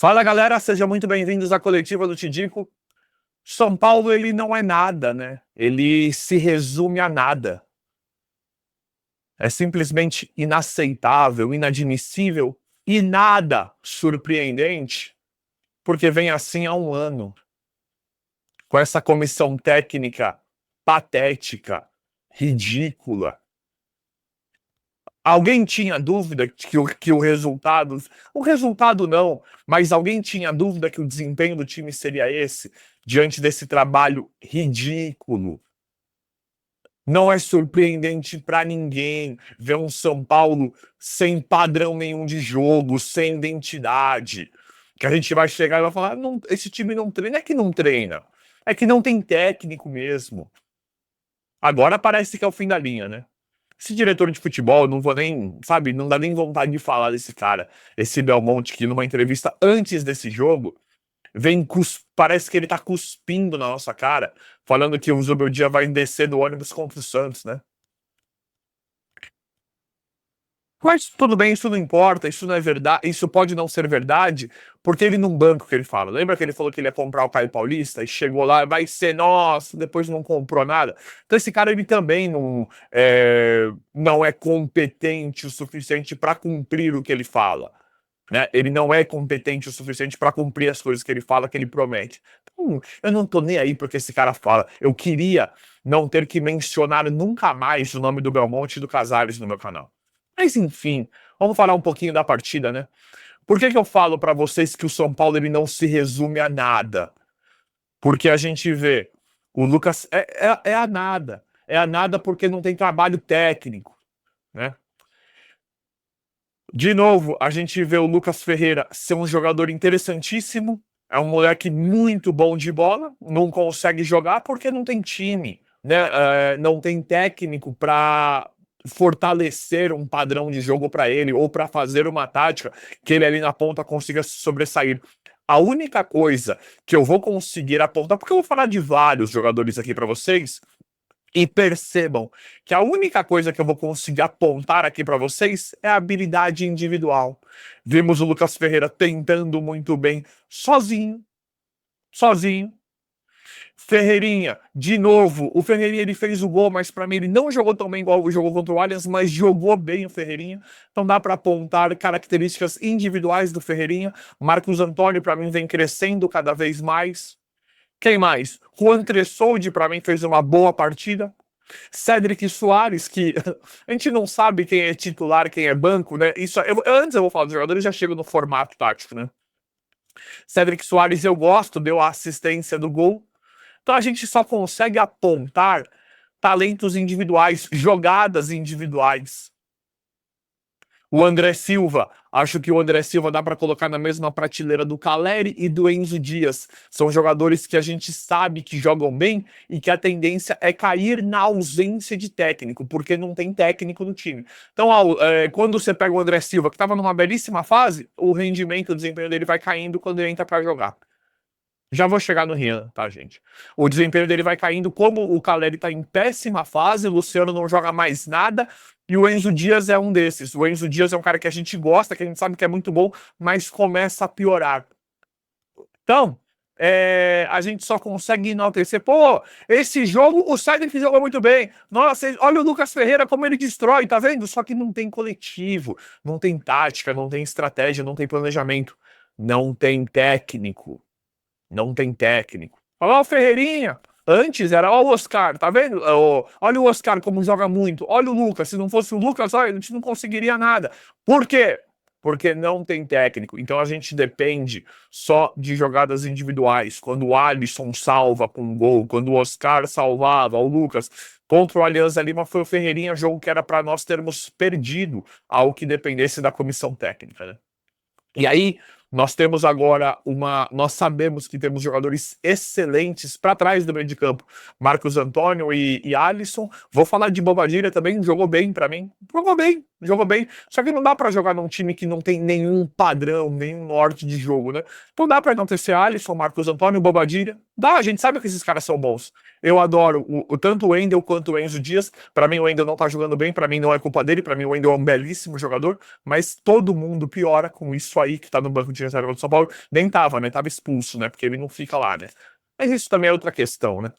Fala galera, sejam muito bem-vindos à coletiva do Tidico. São Paulo ele não é nada, né? Ele se resume a nada. É simplesmente inaceitável, inadmissível e nada surpreendente, porque vem assim há um ano, com essa comissão técnica patética, ridícula. Alguém tinha dúvida que o resultado não, mas alguém tinha dúvida que o desempenho do time seria esse, diante desse trabalho ridículo? Não é surpreendente para ninguém ver um São Paulo sem padrão nenhum de jogo, sem identidade, que a gente vai chegar e vai falar, não, esse time não treina, é que não treina, é que não tem técnico mesmo. Agora parece que é o fim da linha, né? Esse diretor de futebol, não vou nem, sabe, não dá nem vontade de falar desse cara, esse Belmonte, que numa entrevista antes desse jogo, parece que ele tá cuspindo na nossa cara, falando que o Zubeldia vai descer do ônibus contra o Santos, né? Mas tudo bem, isso não importa, isso não é verdade, isso pode não ser verdade, porque ele num banco que ele fala. Lembra que ele falou que ele ia comprar o Caio Paulista e chegou lá, vai ser nosso, depois não comprou nada? Então esse cara ele também não é competente o suficiente para cumprir o que ele fala. Né? Ele não é competente o suficiente para cumprir as coisas que ele fala, que ele promete. Então, eu não tô nem aí porque esse cara fala. Eu queria não ter que mencionar nunca mais o nome do Belmonte e do Casares no meu canal. Mas enfim, vamos falar um pouquinho da partida, né? Por que eu falo para vocês que o São Paulo ele não se resume a nada? Porque a gente vê o Lucas é a nada. É a nada porque não tem trabalho técnico, né? De novo, a gente vê o Lucas Ferreira ser um jogador interessantíssimo. É um moleque muito bom de bola, não consegue jogar porque não tem time, né? Não tem técnico para fortalecer um padrão de jogo para ele ou para fazer uma tática que ele ali na ponta consiga se sobressair. A única coisa que eu vou conseguir apontar, porque eu vou falar de vários jogadores aqui para vocês, e percebam que a única coisa que eu vou conseguir apontar aqui para vocês é a habilidade individual. Vimos o Lucas Ferreira tentando muito bem, sozinho, sozinho. Ferreirinha, de novo, o Ferreirinha ele fez o gol, mas para mim ele não jogou tão bem igual jogou contra o Allianz, mas jogou bem o Ferreirinha. Então dá para apontar características individuais do Ferreirinha. Marcos Antônio para mim vem crescendo cada vez mais. Quem mais? Juan Tressoldi, para mim, fez uma boa partida. Cédric Soares, que a gente não sabe quem é titular, quem é banco, né? Antes eu vou falar dos jogadores, já chego no formato tático, né? Cédric Soares eu gosto, deu a assistência do gol. Então a gente só consegue apontar talentos individuais, jogadas individuais. O André Silva, acho que o André Silva dá para colocar na mesma prateleira do Caleri e do Enzo Dias. São jogadores que a gente sabe que jogam bem e que a tendência é cair na ausência de técnico, porque não tem técnico no time. Então, quando você pega o André Silva, que estava numa belíssima fase, o rendimento, o desempenho dele vai caindo quando ele entra para jogar. Já vou chegar no Rian, tá, gente? O desempenho dele vai caindo, como o Caleri tá em péssima fase, o Luciano não joga mais nada, e o Enzo Dias é um desses. O Enzo Dias é um cara que a gente gosta, que a gente sabe que é muito bom, mas começa a piorar. Então, a gente só consegue enaltecer. Pô, esse jogo, o Cedric jogou muito bem. Nossa, olha o Lucas Ferreira como ele destrói, tá vendo? Só que não tem coletivo, não tem tática, não tem estratégia, não tem planejamento, não tem técnico. Não tem técnico. Olha lá o Ferreirinha. Antes era, ó o Oscar, tá vendo? Olha o Oscar como joga muito. Olha o Lucas. Se não fosse o Lucas, olha, a gente não conseguiria nada. Por quê? Porque não tem técnico. Então a gente depende só de jogadas individuais. Quando o Alisson salva com um gol, quando o Oscar salvava, o Lucas. Contra o Alianza Lima foi o Ferreirinha, jogo que era para nós termos perdido ao que dependesse da comissão técnica, né? E aí, nós temos agora Nós sabemos que temos jogadores excelentes para trás do meio de campo. Marcos Antônio e Alisson. Vou falar de Bobadilha também, jogou bem para mim. Jogou bem. jogou bem, só que não dá pra jogar num time que não tem nenhum padrão, nenhum norte de jogo, né? Não dá pra enaltecer Alisson, Marcos Antônio, Bobadilha. Dá, a gente sabe que esses caras são bons. Eu adoro tanto o Wendel quanto o Enzo Dias. Pra mim, o Wendel não tá jogando bem, pra mim não é culpa dele, pra mim o Wendel é um belíssimo jogador, mas todo mundo piora com isso aí que tá no banco de reserva do São Paulo. Nem tava, né? Tava expulso, né? Porque ele não fica lá, né? Mas isso também é outra questão, né?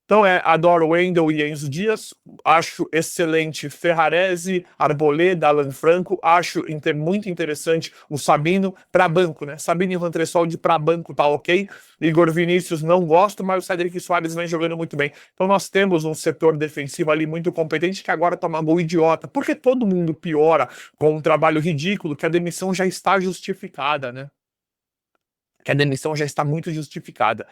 Então, adoro Wendel e Enzo Dias, acho excelente Ferrarese, Arboleda, Alan Franco, acho muito interessante o Sabino para banco, né? Sabino e Vantressoldi para banco tá ok. Igor Vinícius não gosto, mas o Cedric Soares vem jogando muito bem. Então nós temos um setor defensivo ali muito competente que agora toma gol idiota, porque todo mundo piora com um trabalho ridículo que a demissão já está justificada, né? Que a demissão já está muito justificada.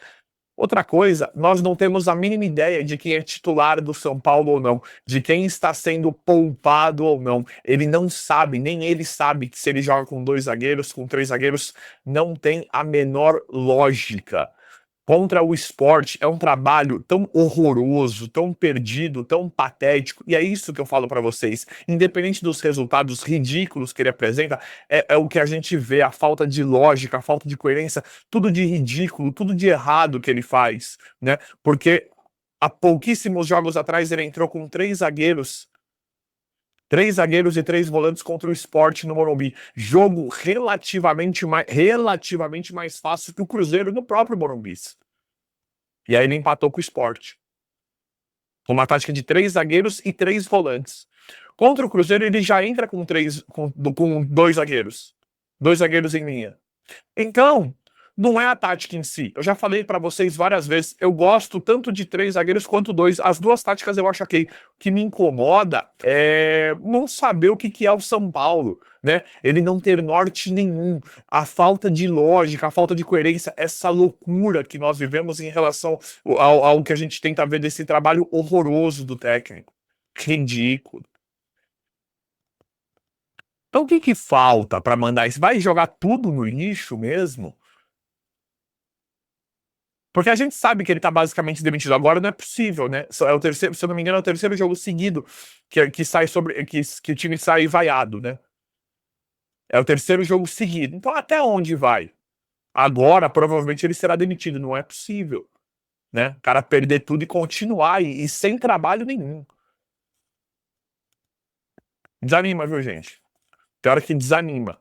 Outra coisa, nós não temos a mínima ideia de quem é titular do São Paulo ou não, de quem está sendo poupado ou não. Ele não sabe, nem ele sabe que se ele joga com 2 zagueiros, com 3 zagueiros, não tem a menor lógica. Contra o Sport é um trabalho tão horroroso, tão perdido, tão patético, e é isso que eu falo pra vocês. Independente dos resultados ridículos que ele apresenta, é o que a gente vê, a falta de lógica, a falta de coerência, tudo de ridículo, tudo de errado que ele faz, né? Porque há pouquíssimos jogos atrás ele entrou com 3 zagueiros e 3 volantes contra o Sport no Morumbi. Jogo relativamente mais fácil que o Cruzeiro no próprio Morumbi. E aí ele empatou com o Sport. Com uma tática de 3 zagueiros e 3 volantes. Contra o Cruzeiro ele já entra com 2 zagueiros. 2 zagueiros em linha. Então, não é a tática em si. Eu já falei pra vocês várias vezes, eu gosto tanto de 3 zagueiros quanto 2. As duas táticas eu acho ok. O que me incomoda é não saber o que é o São Paulo, né? Ele não ter norte nenhum. A falta de lógica, a falta de coerência, essa loucura que nós vivemos em relação ao que a gente tenta ver desse trabalho horroroso do técnico. Ridículo. Então o que falta pra mandar isso? Vai jogar tudo no lixo mesmo? Porque a gente sabe que ele tá basicamente demitido. Agora não é possível, né? É o terceiro, se eu não me engano, é o terceiro jogo seguido que sai sobre. Que o time sai vaiado, né? É o terceiro jogo seguido. Então, até onde vai? Agora, provavelmente, ele será demitido. Não é possível, né? O cara perder tudo e continuar e sem trabalho nenhum. Desanima, viu, gente? Tem hora que desanima.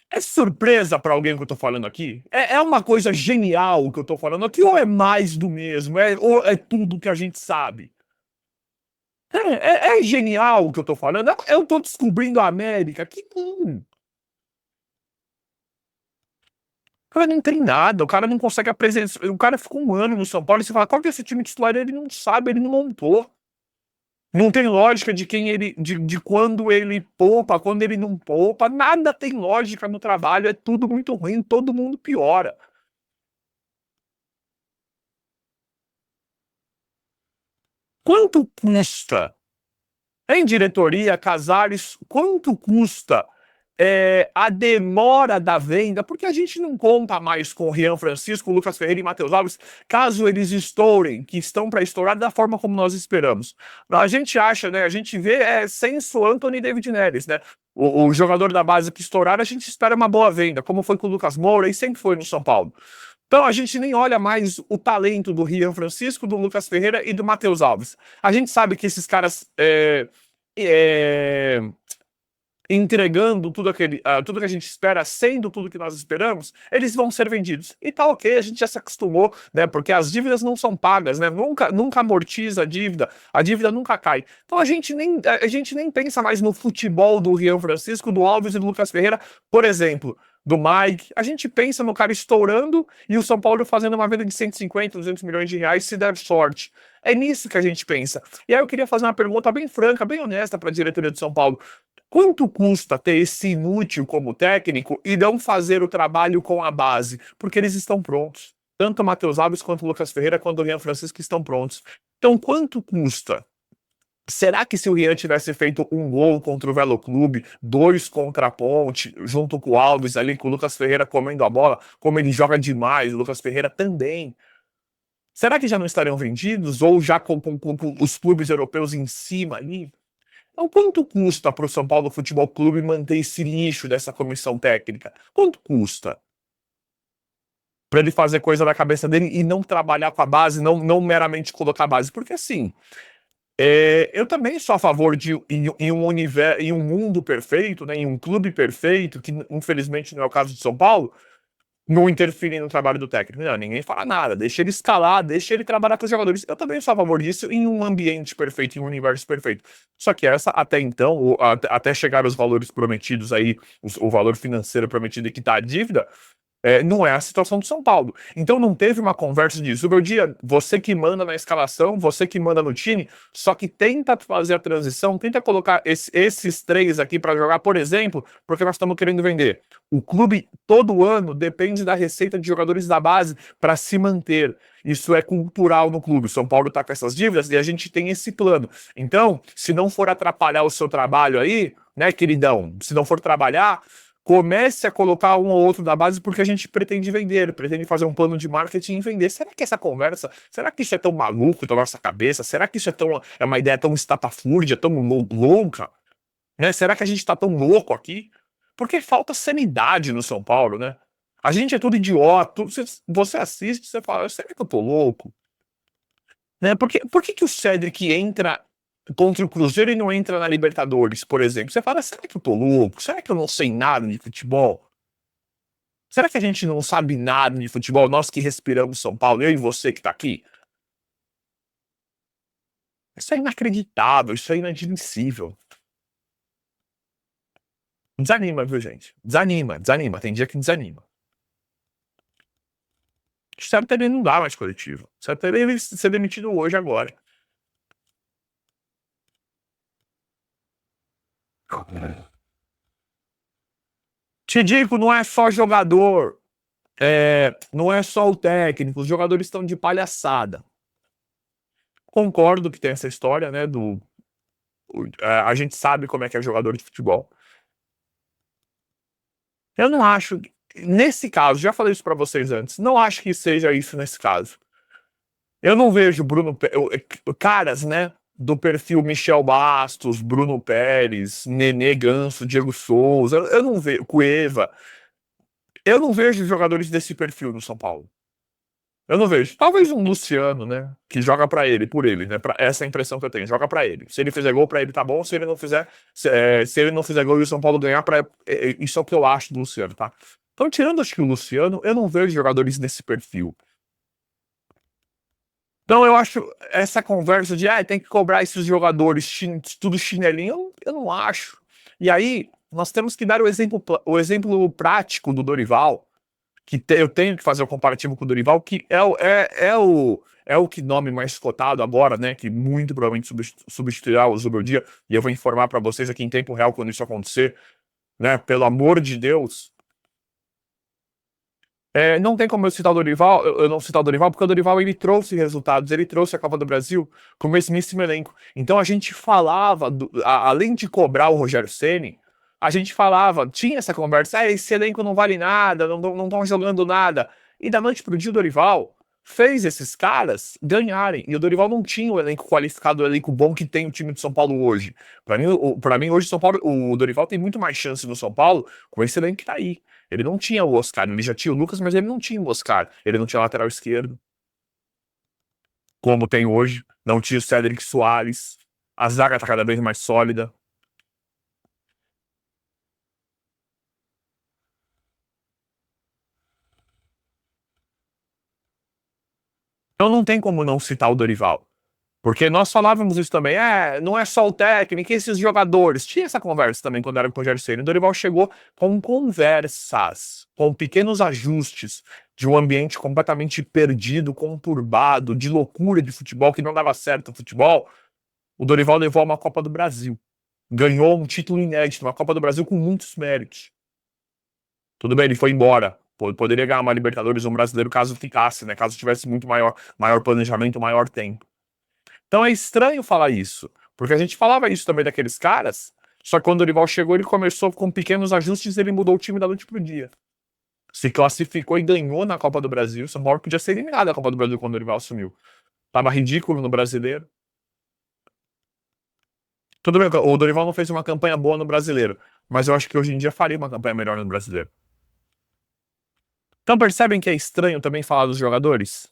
É surpresa pra alguém que eu tô falando aqui? É uma coisa genial que eu tô falando aqui ou é mais do mesmo? Ou é tudo que a gente sabe? É genial o que eu tô falando? Eu tô descobrindo a América. Que bom. O cara não tem nada, o cara não consegue apresentar. O cara ficou um ano no São Paulo e você fala, qual que é esse time titular? Ele não sabe, ele não montou. Não tem lógica de quem ele. De quando ele poupa, quando ele não poupa. Nada tem lógica no trabalho, é tudo muito ruim, todo mundo piora. Quanto custa? Em diretoria, Casares, quanto custa a demora da venda? Porque a gente não conta mais com o Rian Francisco, Lucas Ferreira e Matheus Alves, caso eles estourem, que estão para estourar da forma como nós esperamos. A gente acha, né? A gente vê senso Anthony e David Neres, né? O jogador da base que estourar, a gente espera uma boa venda, como foi com o Lucas Moura e sempre foi no São Paulo. Então a gente nem olha mais o talento do Rian Francisco, do Lucas Ferreira e do Matheus Alves. A gente sabe que esses caras é, entregando tudo que a gente espera, sendo tudo que nós esperamos, eles vão ser vendidos. E tá ok, a gente já se acostumou, né? Porque as dívidas não são pagas, né? Nunca amortiza a dívida nunca cai. Então a gente nem pensa mais no futebol do Rian Francisco, do Alves e do Lucas Ferreira, por exemplo. Do Mike, a gente pensa no cara estourando e o São Paulo fazendo uma venda de 150, 200 milhões de reais se der sorte. É nisso que a gente pensa. E aí eu queria fazer uma pergunta bem franca, bem honesta para a diretoria do São Paulo. Quanto custa ter esse inútil como técnico e não fazer o trabalho com a base? Porque eles estão prontos. Tanto o Matheus Alves quanto o Lucas Ferreira, quanto o Rian Francisco estão prontos. Então, quanto custa? Será que se o Rian tivesse feito um gol contra o Velo Clube, 2 contra a Ponte, junto com o Alves ali, com o Lucas Ferreira comendo a bola, como ele joga demais, o Lucas Ferreira também. Será que já não estariam vendidos? Ou já com os clubes europeus em cima ali? Então, quanto custa para o São Paulo Futebol Clube manter esse lixo dessa comissão técnica? Quanto custa? Para ele fazer coisa na cabeça dele e não trabalhar com a base, não meramente colocar a base. Porque assim, eu também sou a favor de em um universo, em um mundo perfeito, né, em um clube perfeito, que infelizmente não é o caso de São Paulo, não interferir no trabalho do técnico. Não, ninguém fala nada, deixa ele escalar, deixa ele trabalhar com os jogadores. Eu também sou a favor disso em um ambiente perfeito, em um universo perfeito. Só que essa, até então, até chegar aos valores prometidos aí, o valor financeiro prometido e quitar a dívida, não é a situação do São Paulo. Então não teve uma conversa disso. O meu dia, você que manda na escalação, você que manda no time, só que tenta fazer a transição, tenta colocar esses três aqui para jogar, por exemplo, porque nós estamos querendo vender. O clube todo ano depende da receita de jogadores da base para se manter. Isso é cultural no clube. O São Paulo está com essas dívidas e a gente tem esse plano. Então, se não for atrapalhar o seu trabalho aí, né, queridão? Se não for trabalhar, comece a colocar um ou outro da base porque a gente pretende vender, pretende fazer um plano de marketing e vender. Será que essa conversa, será que isso é tão maluco da nossa cabeça? Será que isso é uma ideia tão estapafúrdia, tão louca? Né? Será que a gente tá tão louco aqui? Porque falta sanidade no São Paulo, né? A gente é tudo idiota, você assiste e você fala, será que eu tô louco? Né? Por que o Cedric entra contra o Cruzeiro e não entra na Libertadores, por exemplo? Você fala, será que eu tô louco? Será que eu não sei nada de futebol? Será que a gente não sabe nada de futebol? Nós que respiramos São Paulo, eu e você que tá aqui? Isso é inacreditável, isso é inadmissível. Desanima, viu, gente? Desanima, desanima. Tem dia que desanima. Certo, ele não dá mais coletivo. Certo, ele ser demitido hoje, agora. Te digo, não é só jogador. Não é só o técnico. Os jogadores estão de palhaçada. Concordo que tem essa história, né? A gente sabe como é que é jogador de futebol. Eu não acho. Nesse caso, já falei isso pra vocês antes. Não acho que seja isso nesse caso. Eu não vejo caras, né? Do perfil Michel Bastos, Bruno Pérez, Nenê Ganso, Diego Souza. Eu não vejo. Cueva. Eu não vejo jogadores desse perfil no São Paulo. Eu não vejo. Talvez um Luciano, né? Que joga pra ele, por ele, né? Essa é a impressão que eu tenho. Joga pra ele. Se ele fizer gol pra ele, tá bom. Se ele não fizer, se ele não fizer gol e o São Paulo ganhar, isso é o que eu acho do Luciano, tá? Então, tirando acho que o Luciano, eu não vejo jogadores desse perfil. Então, eu acho essa conversa de tem que cobrar esses jogadores tudo chinelinho, eu não acho. E aí, nós temos que dar o exemplo prático do Dorival, que eu tenho que fazer o comparativo com o Dorival, que é o que nome mais cotado agora, né? Que muito provavelmente substituirá o Zubeldia, e eu vou informar para vocês aqui em tempo real quando isso acontecer, né? Pelo amor de Deus. Não tem como eu citar o Dorival, eu não citar o Dorival, porque o Dorival ele trouxe resultados, ele trouxe a Copa do Brasil com esse mesmo elenco. Então a gente falava, além de cobrar o Rogério Ceni, a gente falava, tinha essa conversa, esse elenco não vale nada, não estão jogando nada. E da noite pro dia o Dorival fez esses caras ganharem. E o Dorival não tinha o elenco qualificado, o elenco bom que tem o time de São Paulo hoje. Para mim hoje o Dorival tem muito mais chance no São Paulo com esse elenco que tá aí. Ele não tinha o Oscar, ele já tinha o Lucas, mas ele não tinha o Oscar. Ele não tinha lateral esquerdo, como tem hoje. Não tinha o Cédric Soares. A zaga tá cada vez mais sólida. Então não tem como não citar o Dorival. Porque nós falávamos isso também, não é só o técnico, esses jogadores. Tinha essa conversa também quando era com o Rogério Ceni. O Dorival chegou com conversas, com pequenos ajustes de um ambiente completamente perdido, conturbado, de loucura de futebol, que não dava certo o futebol. O Dorival levou a uma Copa do Brasil. Ganhou um título inédito, uma Copa do Brasil com muitos méritos. Tudo bem, ele foi embora. Poderia ganhar uma Libertadores ou um brasileiro caso ficasse, né? Caso tivesse muito maior planejamento, maior tempo. Então é estranho falar isso, porque a gente falava isso também daqueles caras, só que quando o Dorival chegou, ele começou com pequenos ajustes e ele mudou o time da noite pro dia. Se classificou e ganhou na Copa do Brasil. O São Paulo podia ser eliminado da Copa do Brasil quando o Dorival assumiu. Tava ridículo no brasileiro. Tudo bem, o Dorival não fez uma campanha boa no Brasileiro, mas eu acho que hoje em dia faria uma campanha melhor no Brasileiro. Então percebem que é estranho também falar dos jogadores?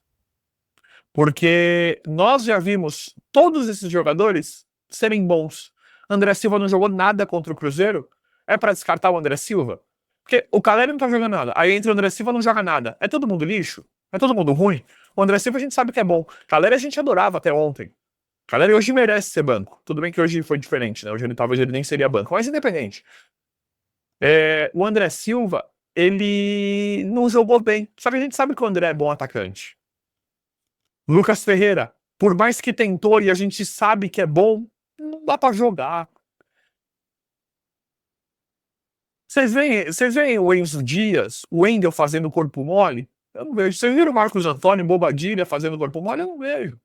Porque nós já vimos todos esses jogadores serem bons. André Silva não jogou nada contra o Cruzeiro. É pra descartar o André Silva? Porque o Caleri não tá jogando nada. Aí entra o André Silva não joga nada. É todo mundo lixo? É todo mundo ruim? O André Silva a gente sabe que é bom. Caleri a gente adorava até ontem. Caleri hoje merece ser banco. Tudo bem que hoje foi diferente, né? Hoje talvez ele nem seria banco, mas independente. O André Silva, ele não jogou bem. Só que a gente sabe que o André é bom atacante. Lucas Ferreira, por mais que tentou e a gente sabe que é bom, não dá pra jogar. Vocês veem o Enzo Dias, o Wendel fazendo corpo mole? Eu não vejo. Vocês viram o Marcos Antônio Bobadilha fazendo corpo mole? Eu não vejo.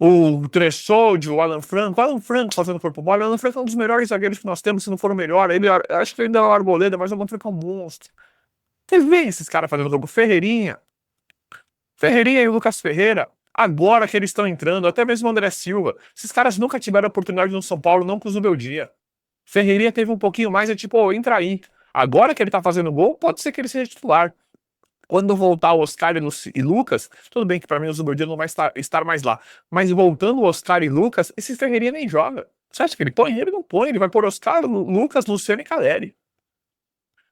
O Tressoldi, o Alan Franco fazendo corpo mole. O Alan Franco é um dos melhores zagueiros que nós temos, se não for o melhor. Ele, acho que ainda é o Arboleda, mas o Alan Franco é um monstro. Vocês veem esses caras fazendo jogo? Ferreirinha e o Lucas Ferreira, agora que eles estão entrando, até mesmo o André Silva. Esses caras nunca tiveram oportunidade no São Paulo, não com o Zubeldia. Ferreirinha teve um pouquinho mais, é tipo, oh, entra aí. Agora que ele tá fazendo gol, pode ser que ele seja titular. Quando voltar o Oscar e Lucas, tudo bem que pra mim o Zubeldia não vai estar mais lá. Mas voltando o Oscar e Lucas, esse Ferreirinha nem joga. Você acha que ele põe? Ele não põe, ele vai pôr Oscar, Lucas, Luciano e Caleri.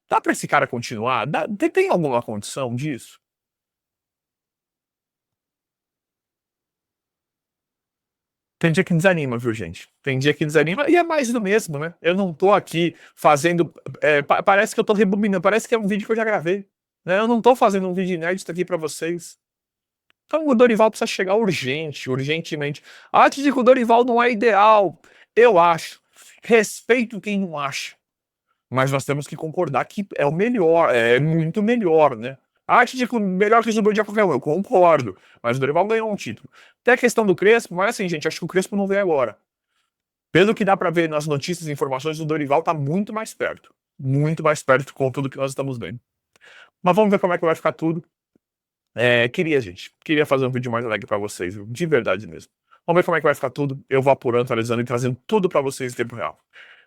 Dá pra esse cara continuar? Tem alguma condição disso? Tem dia que desanima, viu, gente? Tem dia que desanima e é mais do mesmo, né? Eu não tô aqui fazendo. Parece que eu tô rebobinando, parece que é um vídeo que eu já gravei. Né? Eu não tô fazendo um vídeo inédito aqui pra vocês. Então o Dorival precisa chegar urgentemente. Antes de que o Dorival não é ideal, eu acho. Respeito quem não acha. Mas nós temos que concordar que é o melhor, é muito melhor, né? Acho que melhor que o Zubeldia qualquer um, eu concordo. Mas o Dorival ganhou um título. Até a questão do Crespo, mas assim, gente, acho que o Crespo não vem agora. Pelo que dá pra ver nas notícias e informações, o Dorival tá muito mais perto. Muito mais perto com tudo que nós estamos vendo. Mas vamos ver como é que vai ficar tudo. Gente. Queria fazer um vídeo mais alegre pra vocês, viu? De verdade mesmo. Vamos ver como é que vai ficar tudo. Eu vou apurando, atualizando e trazendo tudo pra vocês em tempo real.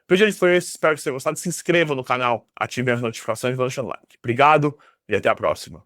O vídeo foi esse, espero que vocês tenham gostado. Se inscreva no canal, ative as notificações e vão deixando like. Obrigado e até a próxima.